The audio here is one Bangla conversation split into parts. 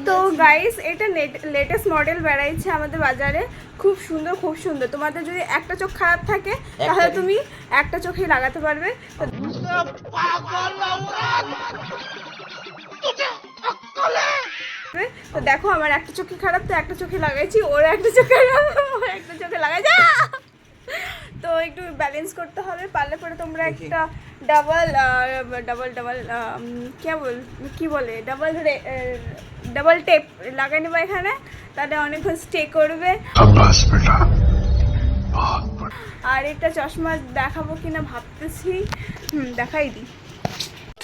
তো গাইস এটা লেটেস্ট মডেল বেরাইছে আমাদের বাজারে, খুব সুন্দর। তোমাদের যদি একটা চোখ খারাপ থাকে তাহলে তুমি একটা চোখেই লাগাতে পারবে। তো দেখো আমার একটা চোখে খারাপ, তো একটা চোখে লাগাইছি, ওর একটা চোখে লাগাইছি। তো একটু ব্যালেন্স করতে হবে, পারলে পরে তোমরা একটা ডাবল কি বলে ডাবল টেপ লাগাই নেবো এখানে, তাহলে অনেকক্ষণ স্টে করবে। আর একটা চশমা দেখাবো কিনা ভাবতেছি, দেখাই দিই।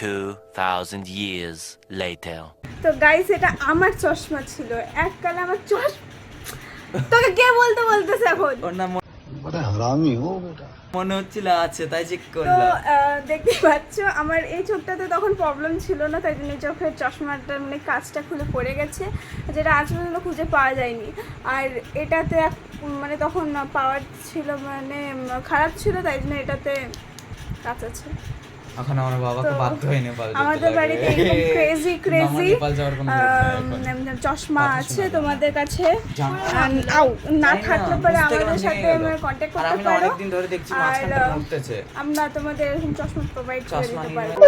2000 years later. তো গাইস এটা আমার চশমা ছিল এককালে, আমার চশমা তোকে কে বলতেছে এখন? ওর নাম মনে হচ্ছিল আছে, তাই চেক তো করলাম। দেখতে পাচ্ছ আমার এই চোখটাতে তখন প্রবলেম ছিল না, তাই জন্য চোখের চশমাটা মানে কাঁচটা খুলে পড়ে গেছে, যেটা আজ পর্যন্ত খুঁজে পাওয়া যায়নি। আর এটাতে মানে তখন পাওয়ার ছিল, মানে খারাপ ছিল, তাই জন্য এটাতে কাঁচ আছে। এখন আমার বাবাকে বাধ্য হয়ে নেপাল যেতে আমাদের লাগে। বাড়িতে এরকম ক্রেজি নেপাল যাওয়ার কোনো চশমা আছে, শোনা তোমাদের কাছে জানো? না জানি থাকলে না, পরে বুঝতে আমাদের গেলাম, সাথে ভেঙে গেল। কন্ট্যাক্ট আর করতে আমি না পারো, অনেকদিন ধরে দেখছি আর মাঝখানটা ঘুরতেছে। আমরা তোমাদের এরকম চশমা প্রোভাইড করে চশমা দিতে নিয়ে পারবো।